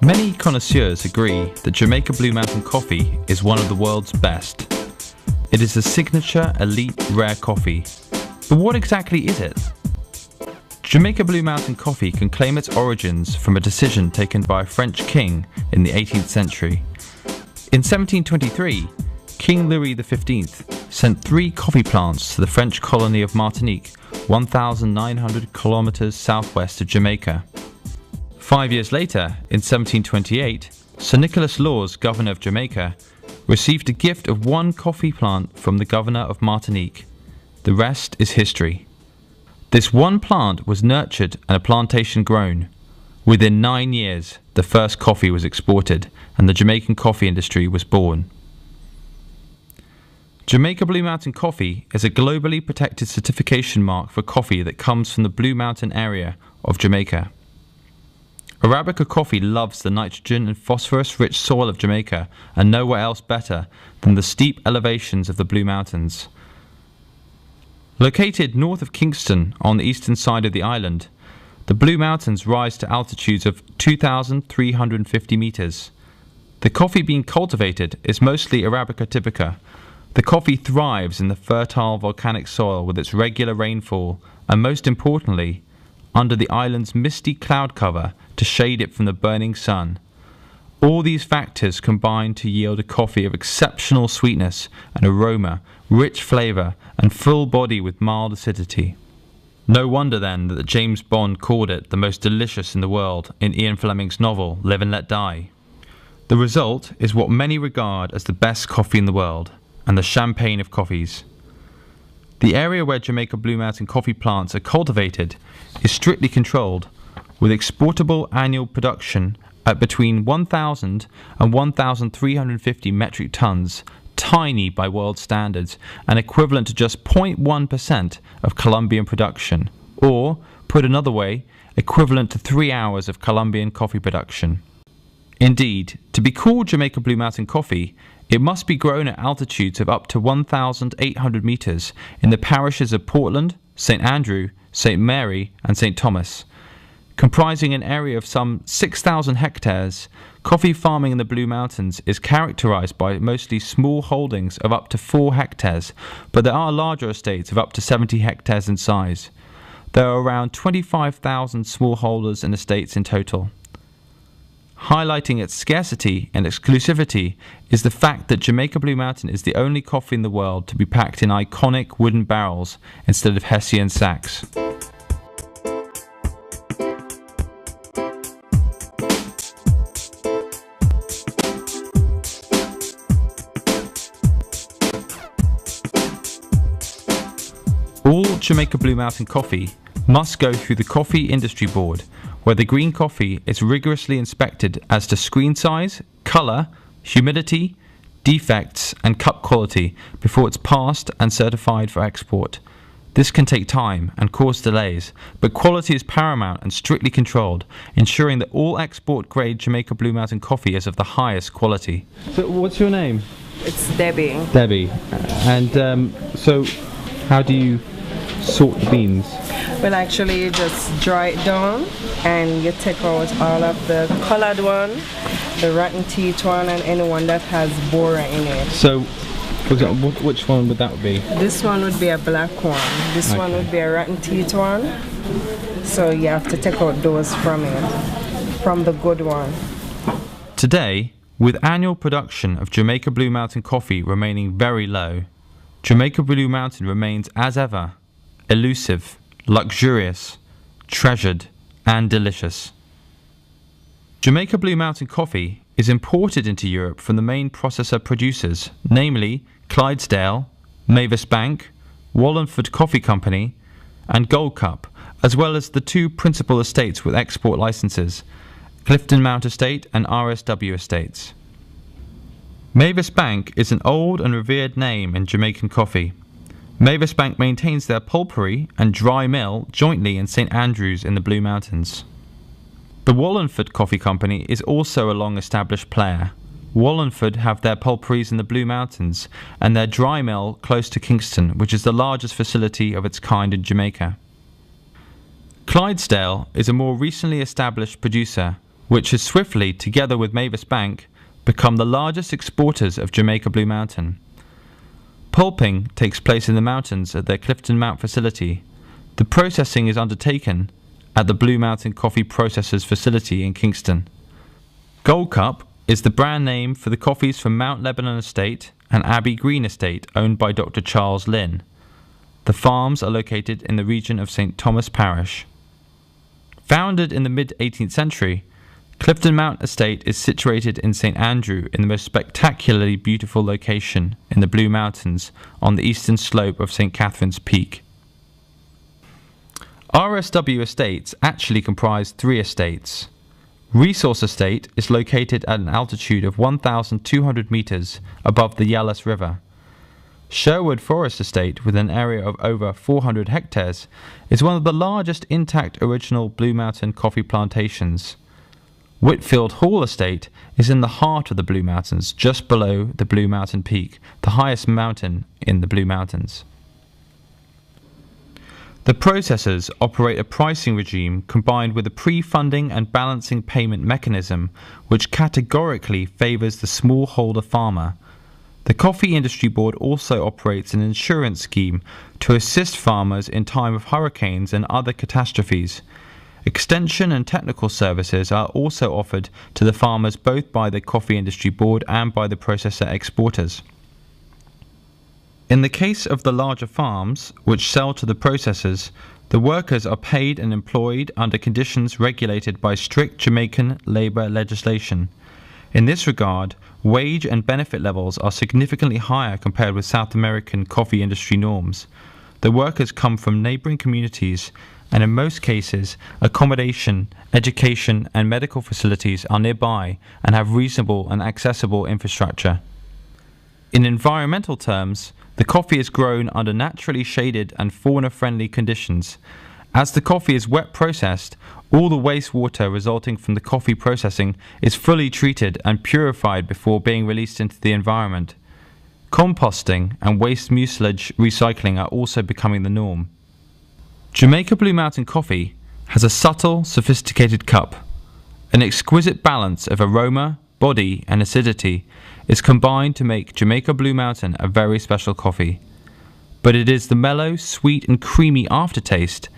Many connoisseurs agree that Jamaica Blue Mountain coffee is one of the world's best. It is a signature elite rare coffee. But what exactly is it? Jamaica Blue Mountain coffee can claim its origins from a decision taken by a French king in the 18th century. In 1723, King Louis XV sent 3 coffee plants to the French colony of Martinique, 1,900 kilometers southwest of Jamaica. 5 years later, in 1728, Sir Nicholas Laws, governor of Jamaica, received a gift of 1 coffee plant from the governor of Martinique. The rest is history. This 1 plant was nurtured and a plantation grown. Within 9 years, the first coffee was exported and the Jamaican coffee industry was born. Jamaica Blue Mountain coffee is a globally protected certification mark for coffee that comes from the Blue Mountain area of Jamaica. Arabica coffee loves the nitrogen and phosphorus-rich soil of Jamaica and nowhere else better than the steep elevations of the Blue Mountains. Located north of Kingston on the eastern side of the island, the Blue Mountains rise to altitudes of 2,350 meters. The coffee being cultivated is mostly Arabica typica. The coffee thrives in the fertile volcanic soil with its regular rainfall and, most importantly, under the island's misty cloud cover to shade it from the burning sun. All these factors combine to yield a coffee of exceptional sweetness and aroma, rich flavour and full body with mild acidity. No wonder then that James Bond called it the most delicious in the world in Ian Fleming's novel Live and Let Die. The result is what many regard as the best coffee in the world and the champagne of coffees. The area where Jamaica Blue Mountain coffee plants are cultivated is strictly controlled, with exportable annual production at between 1,000 and 1,350 metric tons, tiny by world standards and equivalent to just 0.1% of Colombian production, or, put another way, equivalent to 3 hours of Colombian coffee production. Indeed, to be called Jamaica Blue Mountain coffee, it must be grown at altitudes of up to 1,800 meters in the parishes of Portland, St. Andrew, St. Mary and St. Thomas. Comprising an area of some 6,000 hectares, coffee farming in the Blue Mountains is characterized by mostly small holdings of up to 4 hectares, but there are larger estates of up to 70 hectares in size. There are around 25,000 smallholders and estates in total. Highlighting its scarcity and exclusivity is the fact that Jamaica Blue Mountain is the only coffee in the world to be packed in iconic wooden barrels instead of Hessian sacks. All Jamaica Blue Mountain coffee must go through the Coffee Industry Board, where the green coffee is rigorously inspected as to screen size, colour, humidity, defects and cup quality before it's passed and certified for export. This can take time and cause delays, but quality is paramount and strictly controlled, ensuring that all export-grade Jamaica Blue Mountain coffee is of the highest quality. So what's your name? It's Debbie. Debbie. And so how do you sort the beans? Well, actually you just dry it down and you take out all of the colored one, the rotten teeth one and any one that has borer in it. So, for example, which one would that be? This one would be a black one. This one would be a rotten teeth one. So you have to take out those from it, from the good one. Today, with annual production of Jamaica Blue Mountain coffee remaining very low, Jamaica Blue Mountain remains as ever elusive, luxurious, treasured and delicious. Jamaica Blue Mountain coffee is imported into Europe from the main processor producers, namely Clydesdale, Mavis Bank, Wallingford Coffee Company and Gold Cup, as well as the 2 principal estates with export licenses, Clifton Mount Estate and RSW Estates. Mavis Bank is an old and revered name in Jamaican coffee. Mavis Bank maintains their pulpery and dry mill jointly in St. Andrews in the Blue Mountains. The Wallingford Coffee Company is also a long-established player. Wallingford have their pulperies in the Blue Mountains and their dry mill close to Kingston, which is the largest facility of its kind in Jamaica. Clydesdale is a more recently established producer which has swiftly, together with Mavis Bank, become the largest exporters of Jamaica Blue Mountain. Pulping takes place in the mountains at their Clifton Mount facility. The processing is undertaken at the Blue Mountain Coffee Processors facility in Kingston. Gold Cup is the brand name for the coffees from Mount Lebanon Estate and Abbey Green Estate owned by Dr. Charles Lynn. The farms are located in the region of St. Thomas Parish. Founded in the mid-18th century, Clifton Mount Estate is situated in St. Andrew in the most spectacularly beautiful location in the Blue Mountains on the eastern slope of St. Catherine's Peak. RSW estates actually comprise 3 estates. Resource Estate is located at an altitude of 1,200 metres above the Yalas River. Sherwood Forest Estate, with an area of over 400 hectares, is one of the largest intact original Blue Mountain coffee plantations. Whitfield Hall Estate is in the heart of the Blue Mountains, just below the Blue Mountain Peak, the highest mountain in the Blue Mountains. The processors operate a pricing regime combined with a pre-funding and balancing payment mechanism which categorically favours the smallholder farmer. The Coffee Industry Board also operates an insurance scheme to assist farmers in time of hurricanes and other catastrophes. Extension and technical services are also offered to the farmers both by the Coffee Industry Board and by the processor exporters. In the case of the larger farms, which sell to the processors, the workers are paid and employed under conditions regulated by strict Jamaican labour legislation. In this regard, wage and benefit levels are significantly higher compared with South American coffee industry norms. The workers come from neighbouring communities, and in most cases, accommodation, education and medical facilities are nearby and have reasonable and accessible infrastructure. In environmental terms, the coffee is grown under naturally shaded and fauna-friendly conditions. As the coffee is wet processed, all the wastewater resulting from the coffee processing is fully treated and purified before being released into the environment. Composting and waste mucilage recycling are also becoming the norm. Jamaica Blue Mountain coffee has a subtle, sophisticated cup. An exquisite balance of aroma, body and acidity is combined to make Jamaica Blue Mountain a very special coffee. But it is the mellow, sweet and creamy aftertaste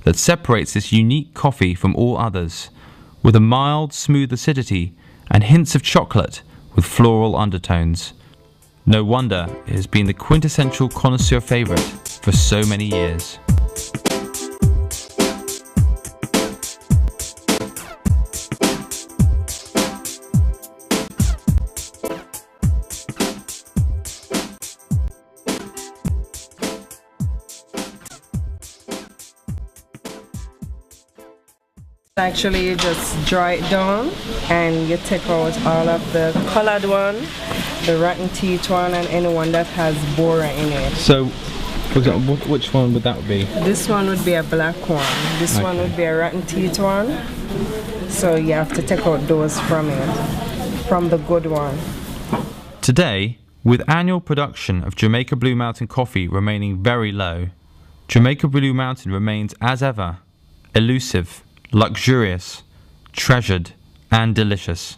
that separates this unique coffee from all others, with a mild, smooth acidity and hints of chocolate with floral undertones. No wonder it has been the quintessential connoisseur favourite for so many years. Actually, you just dry it down and you take out all of the colored one, the rotten teeth one, and any one that has borer in it. So, for example, which one would that be? This one would be a black one. This one would be a rotten teeth one. So you have to take out those from it, from the good one. Today, with annual production of Jamaica Blue Mountain coffee remaining very low, Jamaica Blue Mountain remains as ever elusive, luxurious, treasured and delicious.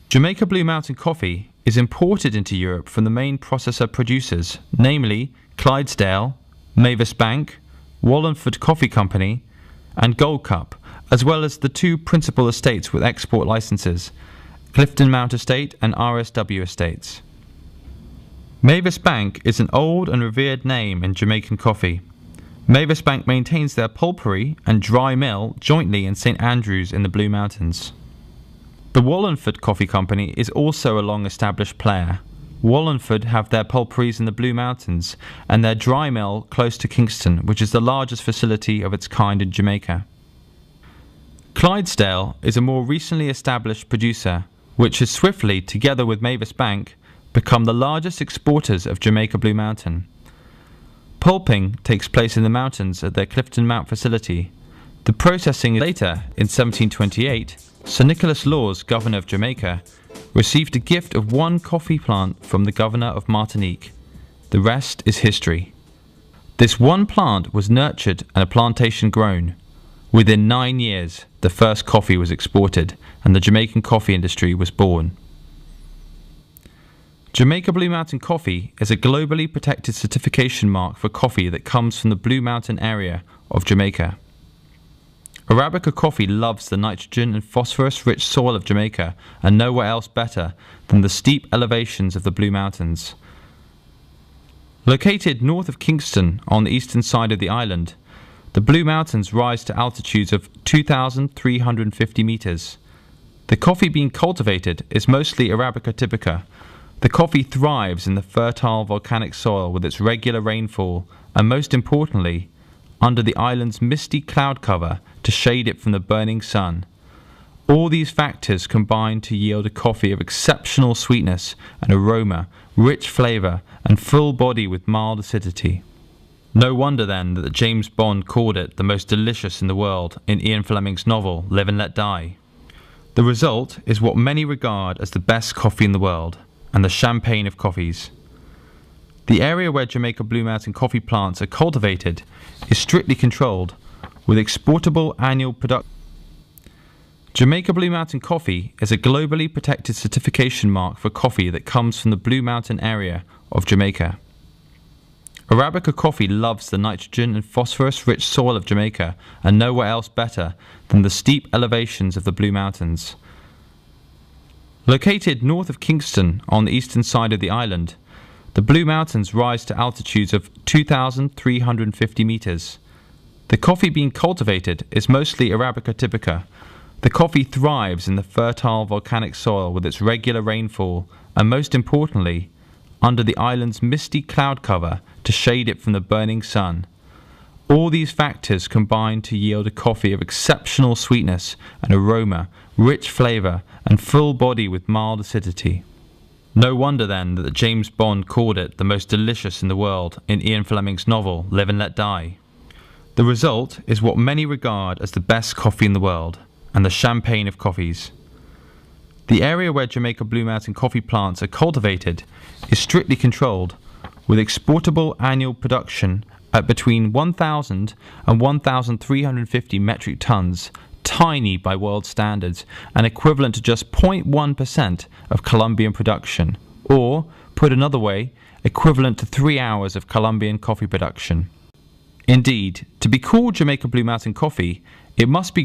Jamaica Blue Mountain coffee is imported into Europe from the main processor producers, namely Clydesdale, Mavis Bank, Wallingford Coffee Company and Gold Cup, as well as the 2 principal estates with export licenses, Clifton Mount Estate and RSW Estates. Mavis Bank is an old and revered name in Jamaican coffee. Mavis Bank maintains their pulpery and dry mill jointly in St. Andrews in the Blue Mountains. The Wallingford Coffee Company is also a long-established player. Wallingford have their pulperies in the Blue Mountains and their dry mill close to Kingston, which is the largest facility of its kind in Jamaica. Clydesdale is a more recently established producer, which has swiftly, together with Mavis Bank, become the largest exporters of Jamaica Blue Mountain. Pulping takes place in the mountains at their Clifton Mount facility. The processing later, in 1728, Sir Nicholas Laws, Governor of Jamaica, received a gift of 1 coffee plant from the Governor of Martinique. The rest is history. This one plant was nurtured and a plantation grown. Within 9 years, the first coffee was exported and the Jamaican coffee industry was born. Jamaica Blue Mountain Coffee is a globally protected certification mark for coffee that comes from the Blue Mountain area of Jamaica. Arabica coffee loves the nitrogen and phosphorus-rich soil of Jamaica and nowhere else better than the steep elevations of the Blue Mountains. Located north of Kingston on the eastern side of the island, the Blue Mountains rise to altitudes of 2,350 meters. The coffee being cultivated is mostly Arabica typica. The coffee thrives in the fertile volcanic soil with its regular rainfall and, most importantly, under the island's misty cloud cover to shade it from the burning sun. All these factors combine to yield a coffee of exceptional sweetness and aroma, rich flavour and full body with mild acidity. No wonder then that James Bond called it the most delicious in the world in Ian Fleming's novel Live and Let Die. The result is what many regard as the best coffee in the world and the champagne of coffees. The area where Jamaica Blue Mountain coffee plants are cultivated is strictly controlled with exportable annual production. Jamaica Blue Mountain Coffee is a globally protected certification mark for coffee that comes from the Blue Mountain area of Jamaica. Arabica coffee loves the nitrogen and phosphorus-rich soil of Jamaica and nowhere else better than the steep elevations of the Blue Mountains. Located north of Kingston on the eastern side of the island, the Blue Mountains rise to altitudes of 2,350 meters. The coffee being cultivated is mostly Arabica typica. The coffee thrives in the fertile volcanic soil with its regular rainfall and, most importantly, under the island's misty cloud cover to shade it from the burning sun. All these factors combine to yield a coffee of exceptional sweetness and aroma, rich flavour and full body with mild acidity. No wonder then that James Bond called it the most delicious in the world in Ian Fleming's novel Live and Let Die. The result is what many regard as the best coffee in the world and the champagne of coffees. The area where Jamaica Blue Mountain coffee plants are cultivated is strictly controlled with exportable annual production at between 1,000 and 1,350 metric tons, tiny by world standards and equivalent to just 0.1% of Colombian production, or, put another way, equivalent to 3 hours of Colombian coffee production. Indeed, to be called Jamaica Blue Mountain Coffee, it must be